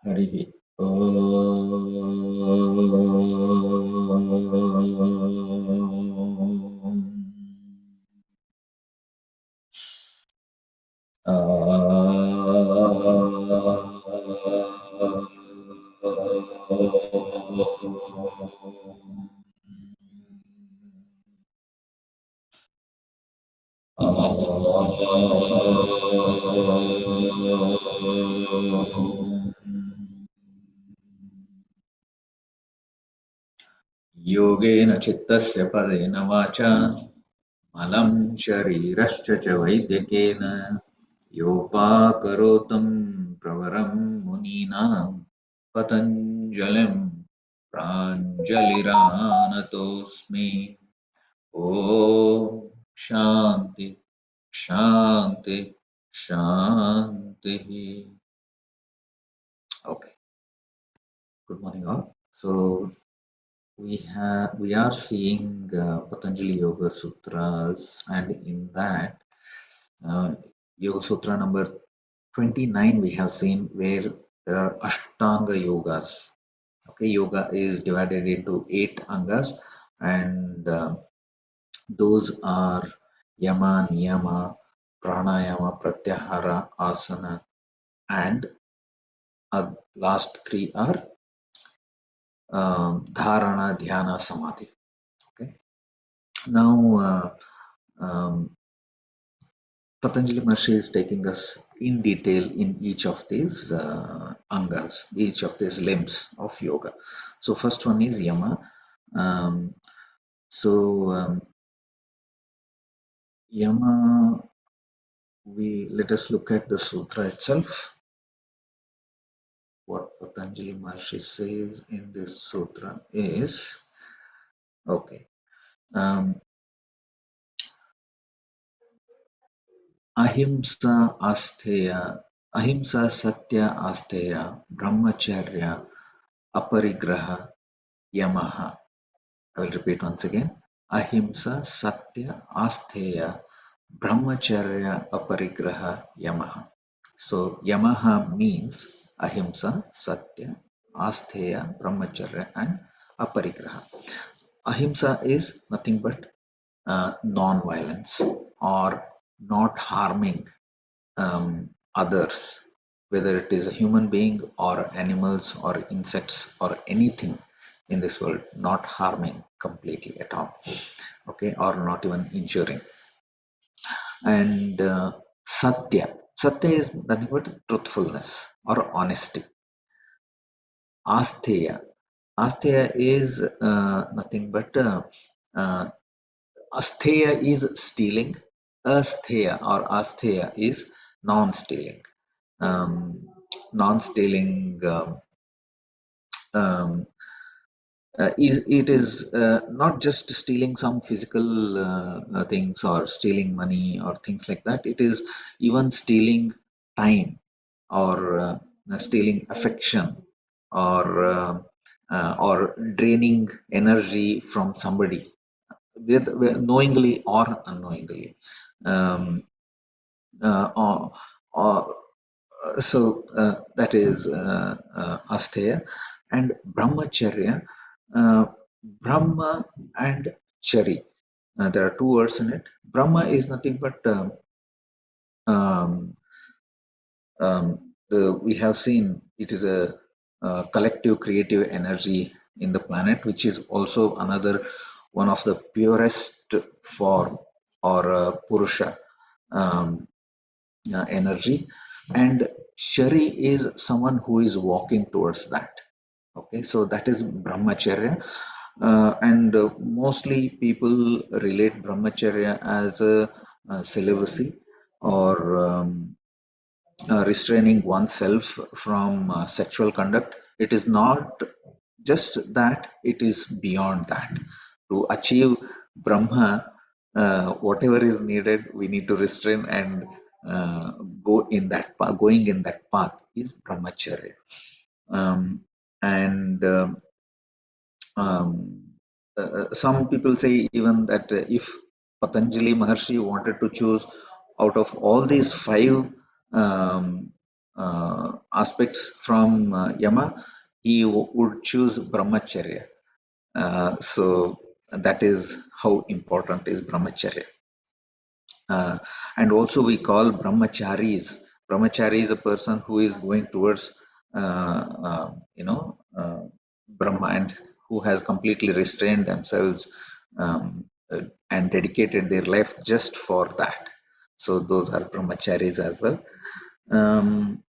Harihi योगेन चित्तस्य पदेन वाचा मलं शरीरश्च च वैद्यकेन योपाकरोतं प्रवरं मुनीनां पतञ्जलिं प्राञ्जलिरानतोऽस्मि। ॐ शान्ति शान्ति शान्तिः. Okay, good morning all. So we are seeing Patanjali Yoga Sutras, and in that Yoga Sutra number 29 we have seen where there are Ashtanga Yogas. Okay, yoga is divided into 8 angas, and those are yama, niyama, pranayama, pratyahara, asana, and last 3 are dharana, dhyana, samadhi. Okay, now Patanjali Maharshi is taking us in detail in each of these angas, each of these limbs of yoga. So first one is yama. Yama, let us look at the sutra itself. What Patanjali Maharshi says in this sutra is, okay, ahimsa astheya, ahimsa satya astheya, brahmacharya aparigraha yamaha. I will repeat once again. Ahimsa satya astheya brahmacharya aparigraha yamaha. So yamaha means ahimsa, satya, astheya, brahmacharya, and aparigraha. Ahimsa is nothing but non-violence, or not harming others, whether it is a human being or animals or insects or anything in this world, not harming completely at all, okay, or not even injuring. And satya is nothing but truthfulness or honesty. Astheya is nothing but astheya is stealing. Astheya or astheya is non-stealing. Non-stealing it is not just stealing some physical things or stealing money or things like that. It is even stealing time, or stealing affection, or draining energy from somebody, with knowingly or unknowingly. um, or, or so that is asteya. And brahmacharya, brahma and chari, there are 2 words in it. Brahma is nothing but um, we have seen it is a collective creative energy in the planet, which is also another one of the purest form, or purusha energy. And Shari is someone who is walking towards that. Okay, so that is brahmacharya. And mostly people relate brahmacharya as a celibacy, or restraining oneself from sexual conduct. It is not just that, it is beyond that. To achieve Brahma, whatever is needed, we need to restrain and go in that path. Going in that path is brahmacharya. And some people say even that if Patanjali Maharshi wanted to choose out of all these 5 aspects from yama, he would choose brahmacharya. So that is how important is brahmacharya. And also we call brahmacharis. Brahmachari is a person who is going towards, Brahma, and who has completely restrained themselves and dedicated their life just for that. So those are brahmacharis as well. And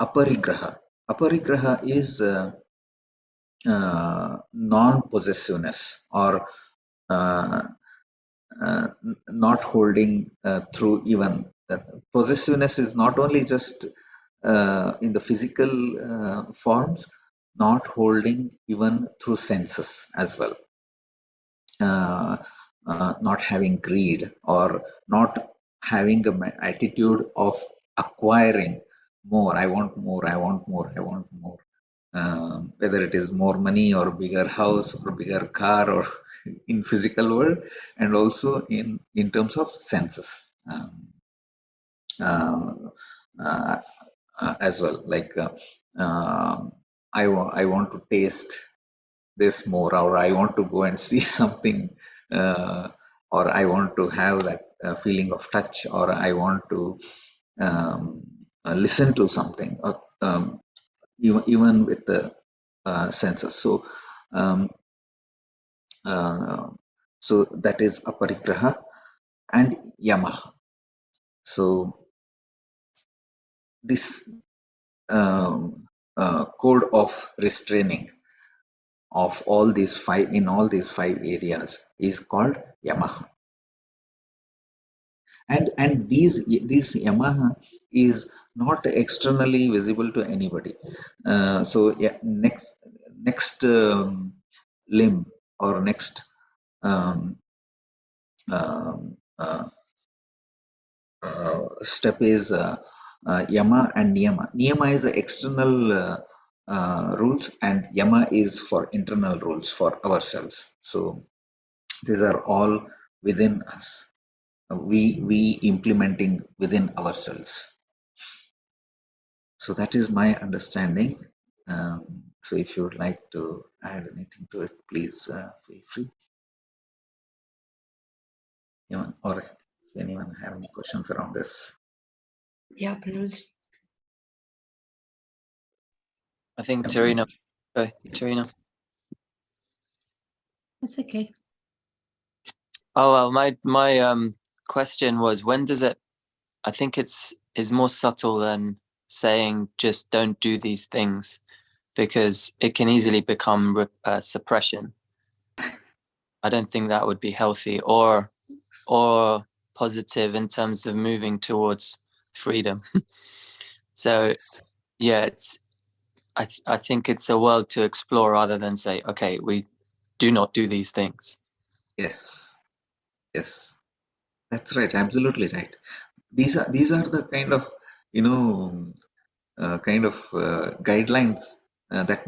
aparigraha. Aparigraha is non-possessiveness, or not holding through even. Possessiveness is not only just in the physical forms, not holding even through senses as well. Not having greed, or not having an attitude of acquiring more. I want more, I want more, I want more. Whether it is more money or bigger house or bigger car, or in physical world, and also in terms of senses uh, uh, as well. Like I want to taste this more, or I want to go and see something, or I want to have that feeling of touch, or I want to listen to something, or even with the senses. So, um, uh, so that is aparigraha and yamāḥ. So this code of restraining of all these five, in all these 5 areas, is called yamāḥ. And these yamāḥ is not externally visible to anybody. So yeah, next limb, or next um, um, uh, step is yama and niyama. Niyama is the external rules, and yama is for internal rules for ourselves. So these are all within us. We implementing within ourselves. So that is my understanding. So if you would like to add anything to it, please feel free. Or if anyone have any questions around this. Yeah, Patanjali. I think Tarina. Tarina. That's okay. Oh well, my question was, when does it? I think is more subtle than saying just don't do these things, because it can easily become suppression. I don't think that would be healthy or positive in terms of moving towards freedom. So yeah, it's I think it's a world to explore, rather than say, okay, we do not do these things. Yes, that's right. Absolutely right. These are the kind of guidelines that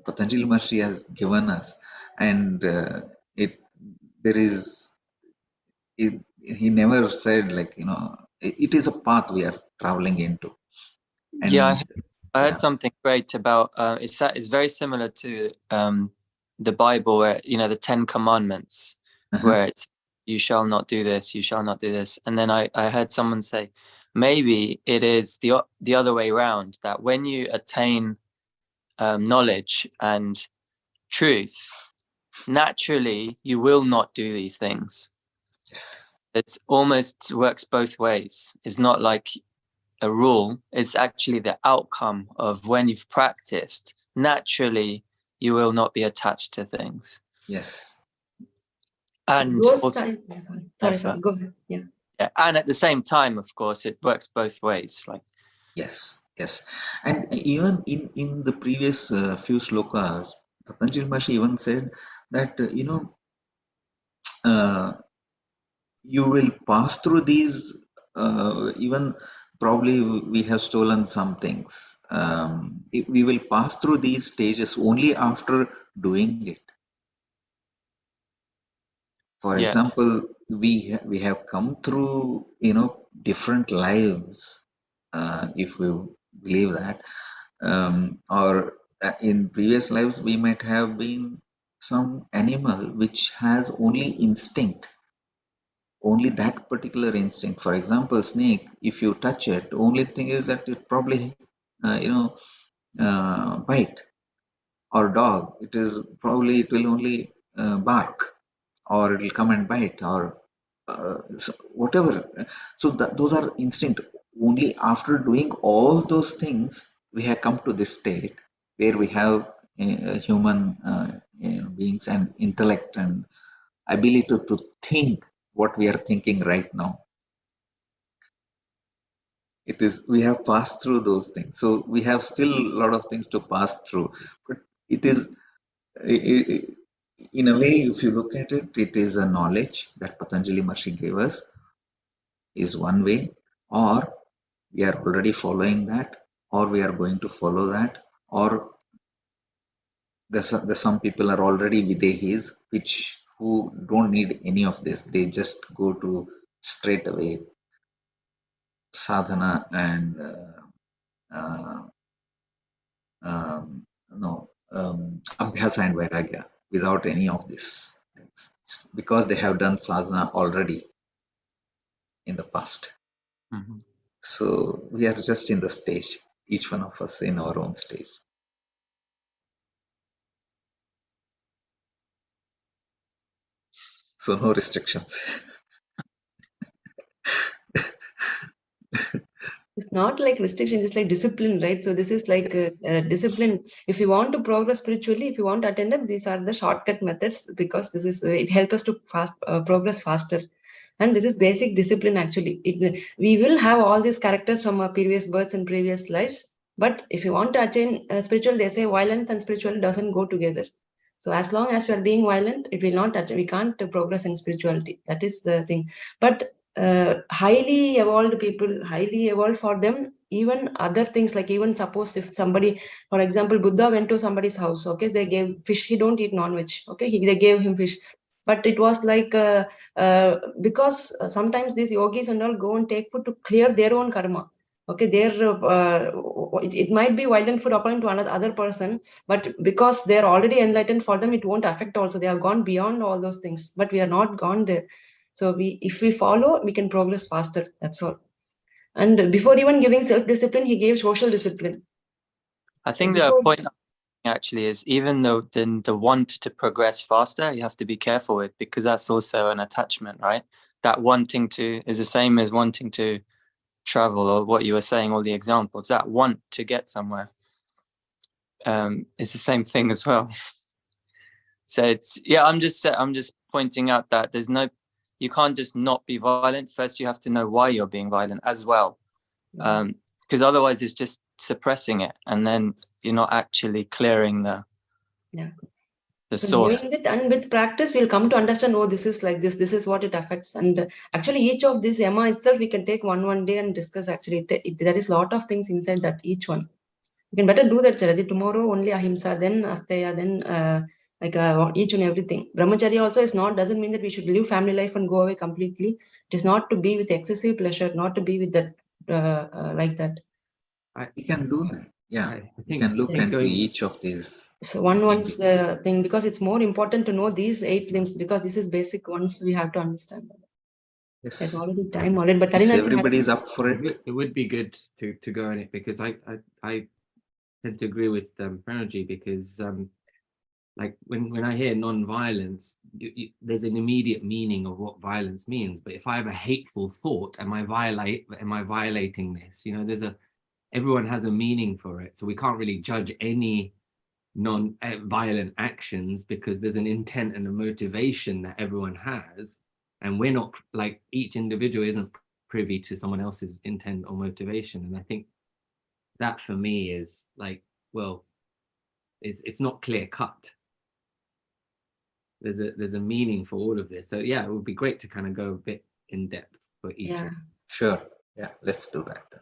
Patanjali Maharshi has given us, and it there is he never said, like, it is a path we are traveling into. And yeah, I heard something great about it's very similar to the Bible, where the 10 Commandments, where it's you shall not do this, you shall not do this, and then I heard someone say maybe it is the other way around, that when you attain knowledge and truth, naturally you will not do these things. Yes. It almost works both ways. It's not like a rule, it's actually the outcome of when you've practiced. Naturally, you will not be attached to things. Yes. And also, sorry, go ahead. Yeah. And at the same time, of course, it works both ways. Like, yes. And even in the previous few slokas, Patanjali Maharshi even said that you will pass through these, even probably we have stolen some things. We will pass through these stages only after doing it. For example, we have come through different lives, if we believe that, or in previous lives we might have been some animal which has only instinct, only that particular instinct. For example, snake, if you touch it, only thing is that it probably bite. Or dog, it will only bark, or it will come and bite, or whatever. So those are instinct. Only after doing all those things, we have come to this state where we have human beings and intellect and ability to think what we are thinking right now. We have passed through those things. So we have still a lot of things to pass through, but it is, in a way, if you look at it, it is a knowledge that Patanjali Maharishi gave us, is one way, or we are already following that, or we are going to follow that, or the some people are already videhis, who don't need any of this. They just go to straight away sadhana and abhyasa and vairagya without any of this things, because they have done sadhana already in the past. Mm-hmm. So we are just in the stage, each one of us in our own stage. So no restrictions. It's not like restriction, it's like discipline, right? So this is like discipline. If you want to progress spiritually, if you want to attend it, these are the shortcut methods, because this is it helps us to progress faster. And this is basic discipline actually. We will have all these characters from our previous births and previous lives. But if you want to attain spiritual, they say violence and spiritual doesn't go together. So as long as we are being violent, it will not we can't progress in spirituality. That is the thing. But highly evolved people, highly evolved, for them, even other things, like even suppose if somebody, for example, Buddha went to somebody's house, okay, they gave fish. He don't eat non-veg, okay, they gave him fish. But it was like because sometimes these yogis and all go and take food to clear their own karma. Okay, it might be violent food according to another other person, but because they're already enlightened, for them it won't affect also. They have gone beyond all those things, but we are not gone there. So if we follow, we can progress faster. That's all. And before even giving self-discipline, he gave social discipline. I think the point actually is, even though the want to progress faster, you have to be careful with, because that's also an attachment, right? That wanting to is the same as wanting to travel, or what you were saying, all the examples, that want to get somewhere is the same thing as well. So it's, I'm just pointing out that you can't just not be violent. First, you have to know why you're being violent as well, because otherwise it's just suppressing it, and then you're not actually clearing the source. And with practice, we'll come to understand, oh, this is like this is what it affects. And actually, each of this yama itself, we can take one day and discuss. Actually, there is a lot of things inside that, each one. You can better do that, Charadi. Tomorrow only ahimsa, then asteya, then each and everything. Brahmacharya also doesn't mean that we should live family life and go away completely. It is not to be with excessive pleasure, not to be with that like that. We can do that. Yeah, we can look into each of these. So one's thing, because it's more important to know these 8 limbs, because this is basic ones we have to understand. Yes. There's already time already, but everybody's up for it. It would be good to go on it, because I tend to agree with Pranaji, because like when I hear non-violence, there's an immediate meaning of what violence means. But if I have a hateful thought, am I violating this? Everyone has a meaning for it, so we can't really judge any non-violent actions, because there's an intent and a motivation that everyone has, and we're not, like, each individual isn't privy to someone else's intent or motivation. And I think that for me is like, well, it's not clear cut. There's a meaning for all of this. So yeah, it would be great to kind of go a bit in depth for each. Yeah, sure. Yeah, let's do that then.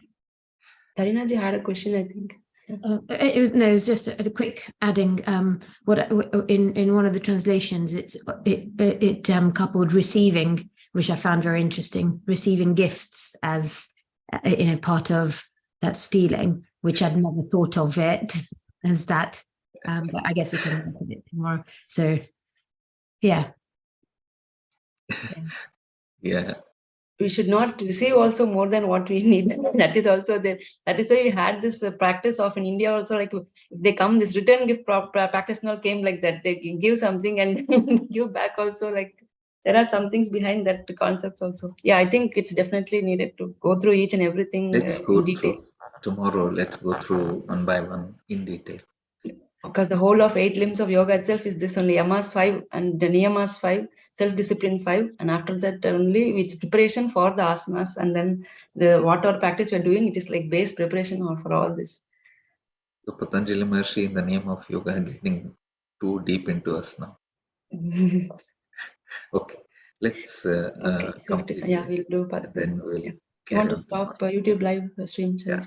Tarinaji had a question, I think. It was just a quick adding. What in one of the translations, it coupled receiving, which I found very interesting. Receiving gifts as part of that stealing, which I'd never thought of it as that. But I guess we can look at it tomorrow. So, yeah. Yeah. We should not receive also more than what we need. That is also there. That is why we had this practice of in India also, like if they come, this return gift practice now came like that. They give something and give back also. Like there are some things behind that concepts also. Yeah, I think it's definitely needed to go through each and everything Let's go in detail. through tomorrow. Let's go through one by one in detail. Because the whole of 8 limbs of yoga itself is this only yamas 5 and the niyamas 5, self-discipline 5, and after that only it's preparation for the asanas, and then the whatever practice we're doing, it is like base preparation for all this. So Patanjali Maharshi, in the name of yoga, getting too deep into us now. Okay, let's Okay, so complete yeah, it, we'll do. and then we'll You carry want to on stop tomorrow. YouTube live stream? Yeah.